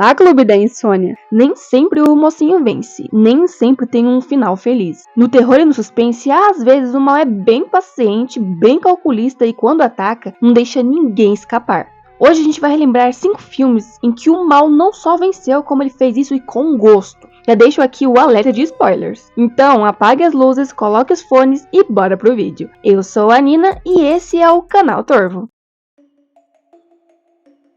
Olá, Clube da Insônia! Nem sempre o mocinho vence, nem sempre tem um final feliz. No terror e no suspense, às vezes o mal é bem paciente, bem calculista e quando ataca, não deixa ninguém escapar. Hoje a gente vai relembrar 5 filmes em que o mal não só venceu, como ele fez isso e com gosto. Já deixo aqui o alerta de spoilers. Então apague as luzes, coloque os fones e bora pro vídeo. Eu sou a Nina e esse é o canal Torvo.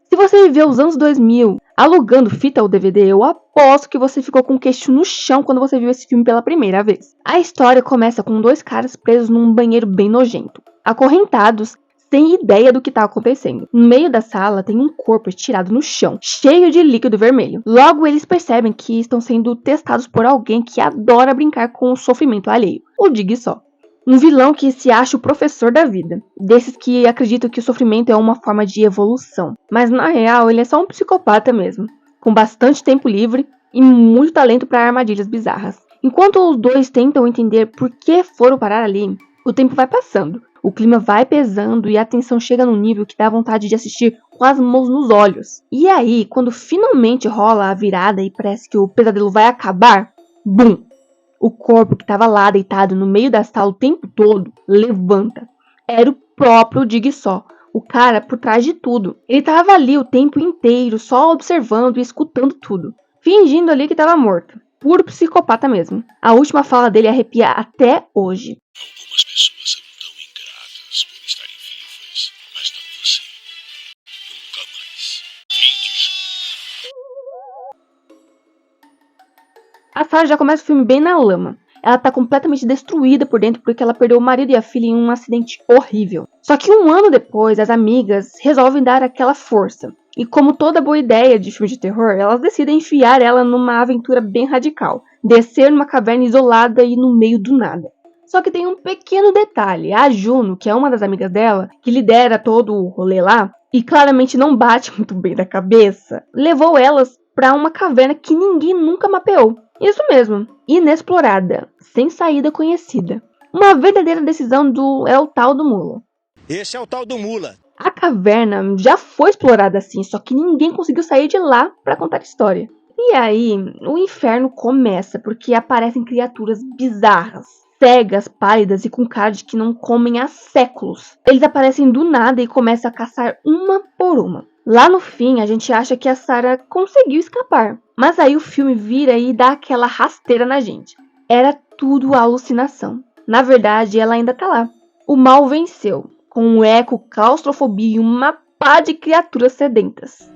Se você viveu os anos 2000 alugando fita ou DVD, eu aposto que você ficou com o queixo no chão quando você viu esse filme pela primeira vez. A história começa com 2 caras presos num banheiro bem nojento, acorrentados, sem ideia do que está acontecendo. No meio da sala tem um corpo estirado no chão, cheio de líquido vermelho. Logo eles percebem que estão sendo testados por alguém que adora brincar com o sofrimento alheio, o Dig Só. Um vilão que se acha o professor da vida, desses que acreditam que o sofrimento é uma forma de evolução. Mas na real ele é só um psicopata mesmo, com bastante tempo livre e muito talento para armadilhas bizarras. Enquanto os dois tentam entender por que foram parar ali, o tempo vai passando, o clima vai pesando e a tensão chega num nível que dá vontade de assistir com as mãos nos olhos. E aí, quando finalmente rola a virada e parece que o pesadelo vai acabar, bum! O corpo que estava lá deitado no meio da sala o tempo todo levanta. Era o próprio Dig Só, o cara por trás de tudo. Ele estava ali o tempo inteiro, só observando e escutando tudo, fingindo ali que estava morto. Puro psicopata mesmo. A última fala dele arrepia até hoje. Algumas pessoas são tão ingratas por estarem vivas, mas não você. Nunca mais. Fim de jogo. A Sarah já começa o filme bem na lama. Ela tá completamente destruída por dentro porque ela perdeu o marido e a filha em um acidente horrível. Só que um ano depois, as amigas resolvem dar aquela força. E como toda boa ideia de filme de terror, elas decidem enfiar ela numa aventura bem radical. Descer numa caverna isolada e no meio do nada. Só que tem um pequeno detalhe. A Juno, que é uma das amigas dela, que lidera todo o rolê lá, e claramente não bate muito bem da cabeça, levou elas para uma caverna que ninguém nunca mapeou. Isso mesmo, inexplorada, sem saída conhecida. Uma verdadeira decisão é o tal do Mula. Esse é o tal do Mula. A caverna já foi explorada assim, só que ninguém conseguiu sair de lá para contar a história. E aí, o inferno começa, porque aparecem criaturas bizarras, cegas, pálidas e com cara de que não comem há séculos. Eles aparecem do nada e começam a caçar uma por uma. Lá no fim, a gente acha que a Sarah conseguiu escapar. Mas aí o filme vira e dá aquela rasteira na gente. Era tudo alucinação. Na verdade, ela ainda tá lá. O mal venceu, com um eco, claustrofobia e uma pá de criaturas sedentas.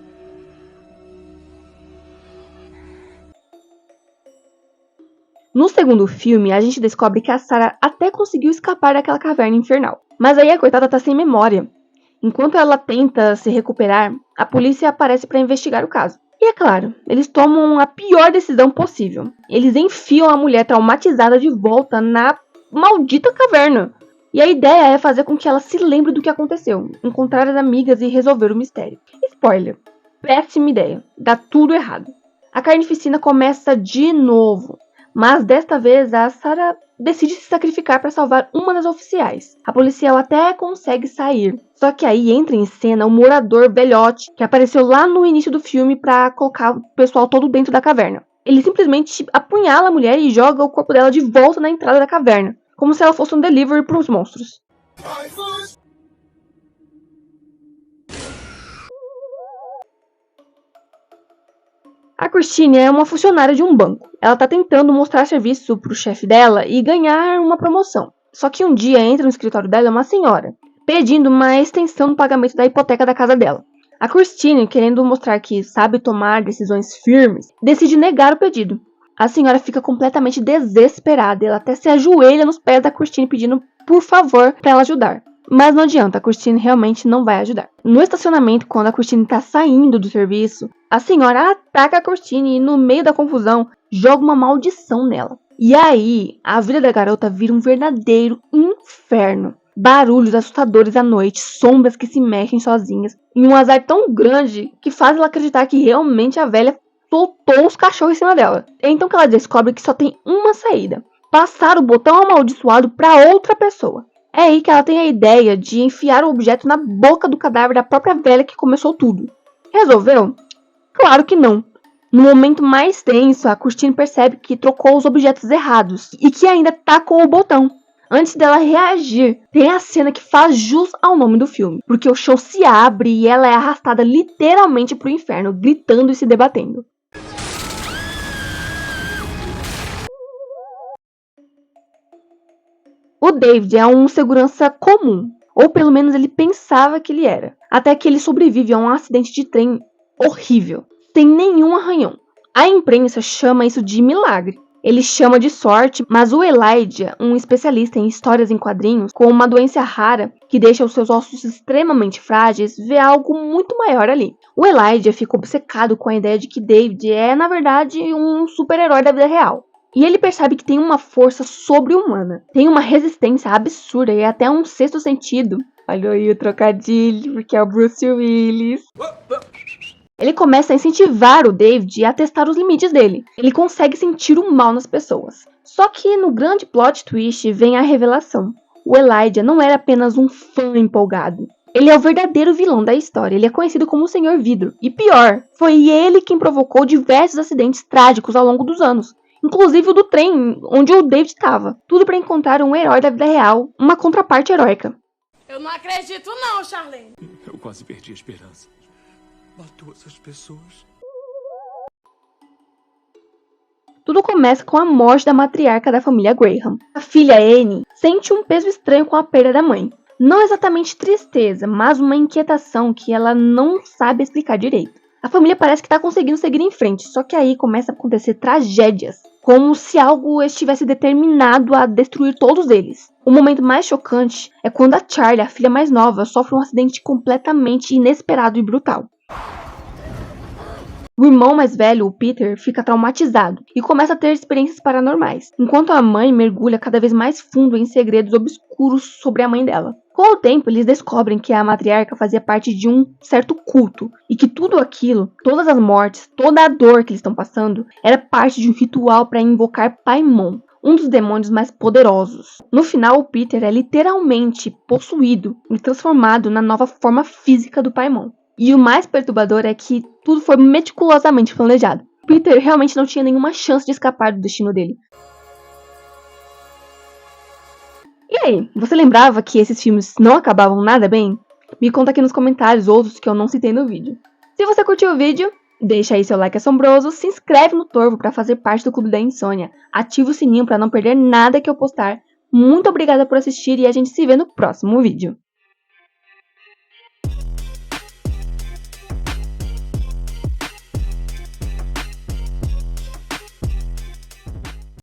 No segundo filme, a gente descobre que a Sarah até conseguiu escapar daquela caverna infernal. Mas aí a coitada tá sem memória. Enquanto ela tenta se recuperar, a polícia aparece para investigar o caso. E é claro, eles tomam a pior decisão possível. Eles enfiam a mulher traumatizada de volta na maldita caverna. E a ideia é fazer com que ela se lembre do que aconteceu, encontrar as amigas e resolver o mistério. Spoiler, péssima ideia, dá tudo errado. A carnificina começa de novo. Mas desta vez a Sarah decide se sacrificar para salvar uma das oficiais. A policial até consegue sair. Só que aí entra em cena o morador velhote que apareceu lá no início do filme para colocar o pessoal todo dentro da caverna. Ele simplesmente apunhala a mulher e joga o corpo dela de volta na entrada da caverna, como se ela fosse um delivery para os monstros. A Christine é uma funcionária de um banco. Ela tá tentando mostrar serviço pro chefe dela e ganhar uma promoção. Só que um dia entra no escritório dela uma senhora, pedindo uma extensão do pagamento da hipoteca da casa dela. A Christine, querendo mostrar que sabe tomar decisões firmes, decide negar o pedido. A senhora fica completamente desesperada, ela até se ajoelha nos pés da Christine pedindo por favor para ela ajudar. Mas não adianta, a Christine realmente não vai ajudar. No estacionamento, quando a Christine está saindo do serviço, a senhora ataca a Christine e no meio da confusão joga uma maldição nela. E aí, a vida da garota vira um verdadeiro inferno. Barulhos assustadores à noite, sombras que se mexem sozinhas, e um azar tão grande que faz ela acreditar que realmente a velha soltou os cachorros em cima dela. É então que ela descobre que só tem uma saída: passar o botão amaldiçoado para outra pessoa. É aí que ela tem a ideia de enfiar o objeto na boca do cadáver da própria velha que começou tudo. Resolveu? Claro que não. No momento mais tenso, a Christine percebe que trocou os objetos errados e que ainda tacou o botão. Antes dela reagir, tem a cena que faz jus ao nome do filme, porque o chão se abre e ela é arrastada literalmente pro inferno, gritando e se debatendo. O David é um segurança comum, ou pelo menos ele pensava que ele era, até que ele sobrevive a um acidente de trem horrível, sem nenhum arranhão. A imprensa chama isso de milagre. Ele chama de sorte, mas o Elijah, um especialista em histórias em quadrinhos, com uma doença rara que deixa os seus ossos extremamente frágeis, vê algo muito maior ali. O Elijah fica obcecado com a ideia de que David é, na verdade, um super-herói da vida real. E ele percebe que tem uma força sobre-humana, tem uma resistência absurda e até um sexto sentido. Olha aí o trocadilho, porque é o Bruce Willis. Ele começa a incentivar o David a testar os limites dele. Ele consegue sentir o mal nas pessoas. Só que no grande plot twist vem a revelação. O Elijah não era apenas um fã empolgado. Ele é o verdadeiro vilão da história. Ele é conhecido como o Senhor Vidro. E pior, foi ele quem provocou diversos acidentes trágicos ao longo dos anos. Inclusive o do trem onde o David estava. Tudo para encontrar um herói da vida real, uma contraparte heróica. Eu não acredito não, Charlene. Eu quase perdi a esperança. Matou essas pessoas. Tudo começa com a morte da matriarca da família Graham. A filha Annie sente um peso estranho com a perda da mãe. Não exatamente tristeza, mas uma inquietação que ela não sabe explicar direito. A família parece que está conseguindo seguir em frente, só que aí começam a acontecer tragédias, como se algo estivesse determinado a destruir todos eles. O momento mais chocante é quando a Charlie, a filha mais nova, sofre um acidente completamente inesperado e brutal. O irmão mais velho, o Peter, fica traumatizado e começa a ter experiências paranormais, enquanto a mãe mergulha cada vez mais fundo em segredos obscuros sobre a mãe dela. Com o tempo, eles descobrem que a matriarca fazia parte de um certo culto e que tudo aquilo, todas as mortes, toda a dor que eles estão passando, era parte de um ritual para invocar Paimon, um dos demônios mais poderosos. No final, o Peter é literalmente possuído e transformado na nova forma física do Paimon. E o mais perturbador é que tudo foi meticulosamente planejado. Peter realmente não tinha nenhuma chance de escapar do destino dele. E aí, você lembrava que esses filmes não acabavam nada bem? Me conta aqui nos comentários outros que eu não citei no vídeo. Se você curtiu o vídeo, deixa aí seu like assombroso, se inscreve no Torvo para fazer parte do Clube da Insônia, ativa o sininho para não perder nada que eu postar. Muito obrigada por assistir e a gente se vê no próximo vídeo.